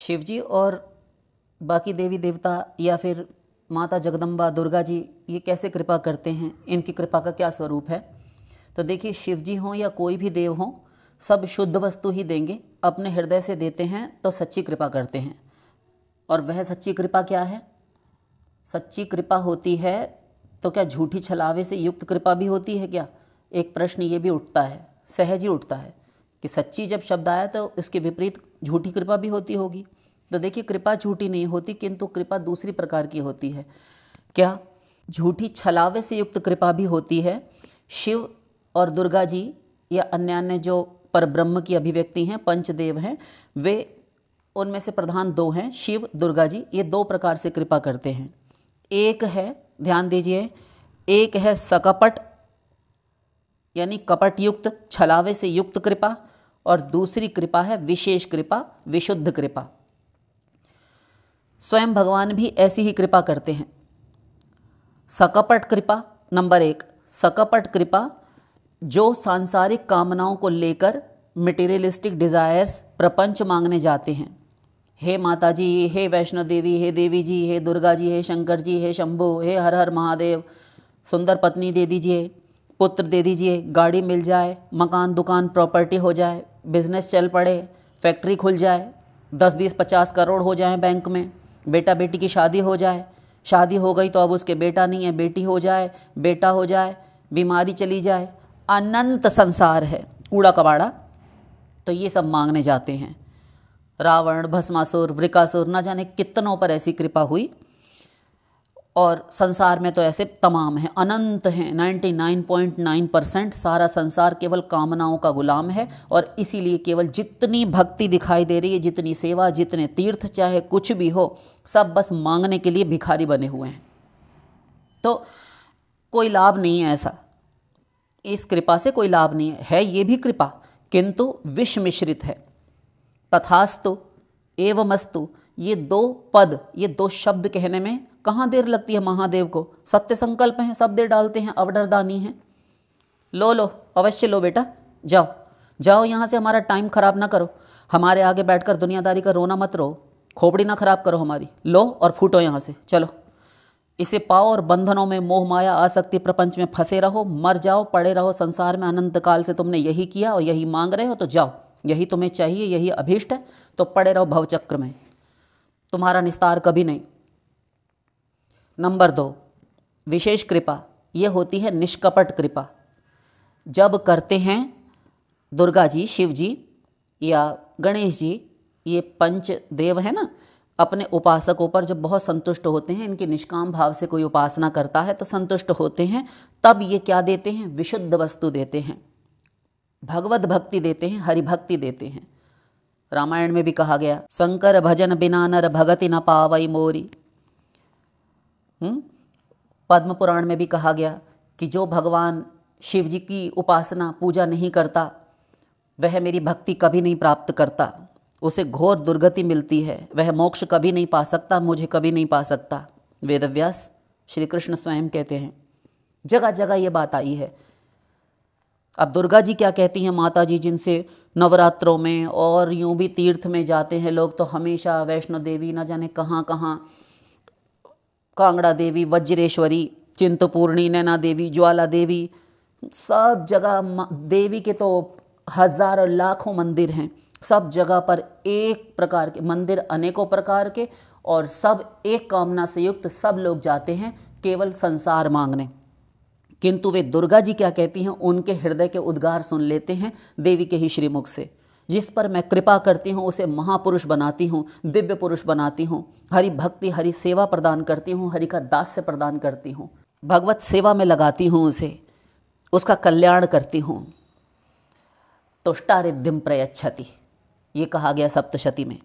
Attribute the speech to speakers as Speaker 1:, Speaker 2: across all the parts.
Speaker 1: शिवजी और बाकी देवी देवता या फिर माता जगदम्बा दुर्गा जी ये कैसे कृपा करते हैं, इनकी कृपा का क्या स्वरूप है। तो देखिए, शिवजी हों या कोई भी देव हों, सब शुद्ध वस्तु ही देंगे, अपने हृदय से देते हैं तो सच्ची कृपा करते हैं। और वह सच्ची कृपा क्या है? सच्ची कृपा होती है तो क्या झूठी छलावे से युक्त कृपा भी होती है क्या? एक प्रश्न ये भी उठता है, सहज ही उठता है कि सच्ची जब शब्द आया तो इसके विपरीत झूठी कृपा भी होती होगी। तो देखिए, कृपा झूठी नहीं होती, किंतु कृपा दूसरी प्रकार की होती है। क्या? झूठी छलावे से युक्त कृपा भी होती है। शिव और दुर्गा जी या अन्य जो परब्रह्म की अभिव्यक्ति हैं, पंचदेव हैं, वे उनमें से प्रधान दो हैं, शिव दुर्गा जी। ये दो प्रकार से कृपा करते हैं। एक है, ध्यान दीजिए, एक है सकपट यानी कपट युक्त, छलावे से युक्त कृपा, और दूसरी कृपा है विशेष कृपा, विशुद्ध कृपा। स्वयं भगवान भी ऐसी ही कृपा करते हैं। सकपट कृपा, नंबर एक, सकपट कृपा जो सांसारिक कामनाओं को लेकर मटेरियलिस्टिक डिज़ायर्स प्रपंच मांगने जाते हैं। हे माता जी, हे वैष्णो देवी, हे देवी जी, हे दुर्गा जी, हे शंकर जी, हे शंभु, हे हर हर महादेव, सुंदर पत्नी दे दीजिए, पुत्र दे दीजिए, गाड़ी मिल जाए, मकान दुकान प्रॉपर्टी हो जाए, बिजनेस चल पड़े, फैक्ट्री खुल जाए, 10-20-50 करोड़ हो जाए बैंक में, बेटा बेटी की शादी हो जाए, शादी हो गई तो अब उसके बेटा नहीं है, बेटी हो जाए, बेटा हो जाए, बीमारी चली जाए, अनंत संसार है, कूड़ा कबाड़ा। तो ये सब मांगने जाते हैं। रावण, भस्मासुर, वृकासुर, न जाने कितनों पर ऐसी कृपा हुई। और संसार में तो ऐसे तमाम हैं, अनंत हैं, 99.9% सारा संसार केवल कामनाओं का गुलाम है। और इसीलिए केवल जितनी भक्ति दिखाई दे रही है, जितनी सेवा, जितने तीर्थ, चाहे कुछ भी हो, सब बस मांगने के लिए भिखारी बने हुए हैं। तो कोई लाभ नहीं है ऐसा, इस कृपा से कोई लाभ नहीं है ये भी कृपा, किंतु विष मिश्रित है। तथास्तु एवमस्तु, ये दो पद, ये दो शब्द कहने में कहाँ देर लगती है महादेव को। सत्य संकल्प हैं, सब दे डालते हैं, अवडरदानी हैं। लो लो, अवश्य लो बेटा, जाओ जाओ यहाँ से, हमारा टाइम खराब ना करो, हमारे आगे बैठकर दुनियादारी का रोना मत रो, खोपड़ी ना खराब करो हमारी, लो और फूटो यहाँ से, चलो इसे पाओ और बंधनों में, मोह माया आसक्ति प्रपंच में फंसे रहो, मर जाओ, पड़े रहो संसार में अनंत काल से। तुमने यही किया और यही मांग रहे हो, तो जाओ, यही तुम्हें चाहिए, यही अभीष्ट है, तो पड़े रहो भवचक्र में, तुम्हारा निस्तार कभी नहीं। नंबर 2, विशेष कृपा, ये होती है निष्कपट कृपा। जब करते हैं दुर्गा जी, शिव जी या गणेश जी, ये पंच देव है ना, अपने उपासकों पर जब बहुत संतुष्ट होते हैं, इनके निष्काम भाव से कोई उपासना करता है तो संतुष्ट होते हैं, तब ये क्या देते हैं? विशुद्ध वस्तु देते हैं, भगवत भक्ति देते हैं, हरि भक्ति देते हैं। रामायण में भी कहा गया, शंकर भजन बिना नर भगति न पावई मोरी। पद्म पुराण में भी कहा गया कि जो भगवान शिव जी की उपासना पूजा नहीं करता, वह मेरी भक्ति कभी नहीं प्राप्त करता, उसे घोर दुर्गति मिलती है, वह मोक्ष कभी नहीं पा सकता, मुझे कभी नहीं पा सकता। वेदव्यास श्री कृष्ण स्वयं कहते हैं, जगह जगह ये बात आई है। अब दुर्गा जी क्या कहती हैं, माता जी जिनसे नवरात्रों में और यूं भी तीर्थ में जाते हैं लोग, तो हमेशा वैष्णो देवी, न जाने कहाँ कहाँ, कांगड़ा देवी, वज्रेश्वरी, चिंतपूर्णी, नैना देवी, ज्वाला देवी, सब जगह देवी के तो हजारों लाखों मंदिर हैं, सब जगह पर एक प्रकार के मंदिर, अनेकों प्रकार के, और सब एक कामना से युक्त, सब लोग जाते हैं केवल संसार मांगने। किंतु वे दुर्गा जी क्या कहती हैं, उनके हृदय के उद्गार सुन लेते हैं देवी के ही श्रीमुख से। जिस पर मैं कृपा करती हूँ उसे महापुरुष बनाती हूँ, दिव्य पुरुष बनाती हूँ, हरि भक्ति, हरि सेवा प्रदान करती हूँ, हरि का दास्य प्रदान करती हूँ, भगवत सेवा में लगाती हूँ उसे, उसका कल्याण करती हूँ। तुष्टा रिद्धिम प्रयच्छति, ये कहा गया सप्तशती में।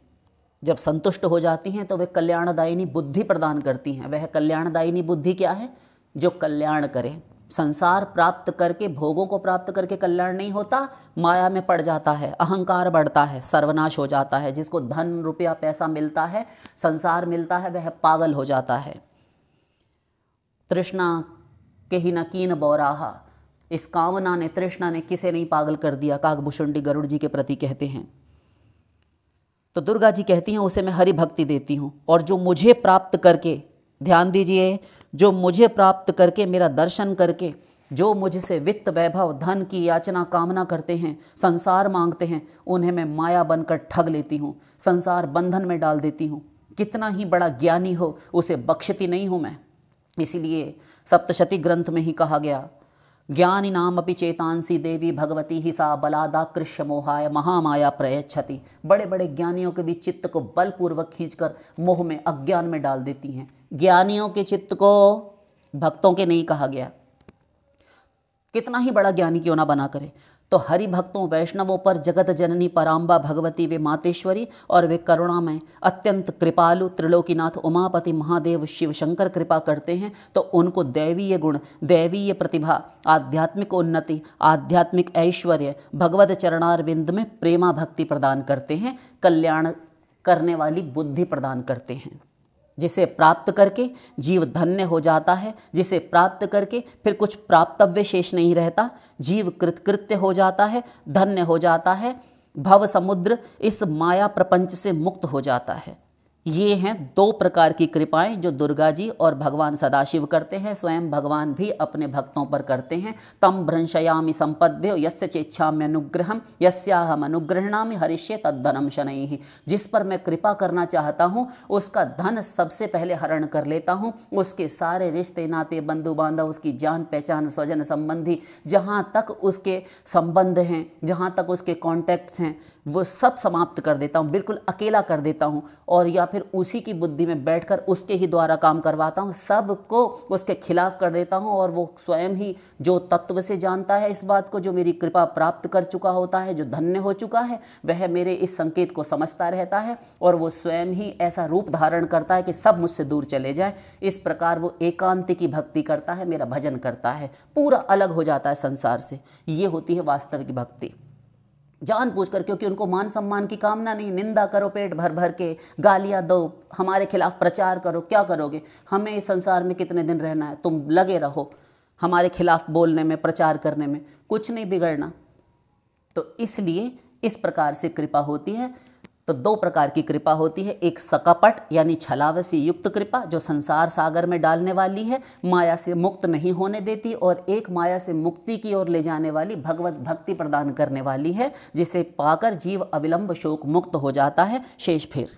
Speaker 1: जब संतुष्ट हो जाती हैं तो वे कल्याणदायिनी बुद्धि प्रदान करती हैं। वह कल्याणदायिनी बुद्धि क्या है? जो कल्याण करे। संसार प्राप्त करके, भोगों को प्राप्त करके कल्याण नहीं होता, माया में पड़ जाता है, अहंकार बढ़ता है, सर्वनाश हो जाता है। जिसको धन रुपया पैसा मिलता है, संसार मिलता है, वह पागल हो जाता है। तृष्णा के ही न कीन बौराहा, इस कामना ने, तृष्णा ने किसे नहीं पागल कर दिया, काकभूषुंडी गरुड़ जी के प्रति कहते हैं। तो दुर्गा जी कहती हैं उसे मैं हरि भक्ति देती हूँ, और जो मुझे प्राप्त करके, ध्यान दीजिए, जो मुझे प्राप्त करके, मेरा दर्शन करके, जो मुझसे वित्त वैभव धन की याचना कामना करते हैं, संसार मांगते हैं, उन्हें मैं माया बनकर ठग लेती हूँ, संसार बंधन में डाल देती हूँ। कितना ही बड़ा ज्ञानी हो उसे बख्शती नहीं हूँ मैं। इसीलिए सप्तशती ग्रंथ में ही कहा गया, ज्ञानी नाम अपि चेतांसी देवी भगवती ही सा बलादाकृष्य मोहाय महामाया प्रयच्छति। बड़े बड़े ज्ञानियों के भी चित्त को बलपूर्वक खींचकर मोह में, अज्ञान में डाल देती हैं। ज्ञानियों के चित्त को, भक्तों के नहीं कहा गया, कितना ही बड़ा ज्ञानी क्यों ना बना करे। तो हरि भक्तों वैष्णवों पर जगत जननी पराम्बा भगवती वे मातेश्वरी और वे करुणामय अत्यंत कृपालु त्रिलोकीनाथ उमापति महादेव शिव शंकर कृपा करते हैं। तो उनको दैवीय गुण, दैवीय प्रतिभा, आध्यात्मिक उन्नति, आध्यात्मिक ऐश्वर्य भगवत चरणारविंद में प्रेमा भक्ति प्रदान करते हैं, कल्याण करने वाली बुद्धि प्रदान करते हैं, जिसे प्राप्त करके जीव धन्य हो जाता है, जिसे प्राप्त करके फिर कुछ प्राप्तव्य शेष नहीं रहता, जीव कृतकृत्य हो जाता है, धन्य हो जाता है, भव समुद्र इस माया प्रपंच से मुक्त हो जाता है। ये हैं दो प्रकार की कृपाएं जो दुर्गा जी और भगवान सदाशिव करते हैं, स्वयं भगवान भी अपने भक्तों पर करते हैं। तम भ्रंशयामि संपद्भ्यो यस्य चेच्छाम्य अनुग्रहम यस्याहम अनुग्रहणामि हरिष्ये तद्धनम शनैः। जिस पर मैं कृपा करना चाहता हूँ उसका धन सबसे पहले हरण कर लेता हूँ, उसके सारे रिश्ते नाते बंधु बांधव, उसकी जान पहचान स्वजन संबंधी, जहाँ तक उसके संबंध हैं, जहाँ तक उसके कॉन्टैक्ट्स हैं, वो सब समाप्त कर देता हूँ, बिल्कुल अकेला कर देता हूँ, और या फिर उसी की बुद्धि में बैठकर उसके ही द्वारा काम करवाता हूँ, सबको उसके खिलाफ कर देता हूँ। और वो स्वयं ही जो तत्व से जानता है इस बात को, जो मेरी कृपा प्राप्त कर चुका होता है, जो धन्य हो चुका है, वह मेरे इस संकेत को समझता रहता है और वो स्वयं ही ऐसा रूप धारण करता है कि सब मुझसे दूर चले जाएं। इस प्रकार वो एकांत की भक्ति करता है, मेरा भजन करता है, पूरा अलग हो जाता है संसार से। ये होती है वास्तविक भक्ति, जानबूझकर, क्योंकि उनको मान सम्मान की कामना नहीं। निंदा करो पेट भर भर के, गालियां दो, हमारे खिलाफ प्रचार करो, क्या करोगे? हमें इस संसार में कितने दिन रहना है, तुम लगे रहो हमारे खिलाफ बोलने में, प्रचार करने में, कुछ नहीं बिगड़ना। तो इसलिए इस प्रकार से कृपा होती है। तो दो प्रकार की कृपा होती है, एक सकपट यानी छलावसी युक्त कृपा जो संसार सागर में डालने वाली है, माया से मुक्त नहीं होने देती, और एक माया से मुक्ति की ओर ले जाने वाली भगवत भक्ति प्रदान करने वाली है, जिसे पाकर जीव अविलंब शोक मुक्त हो जाता है। शेष फिर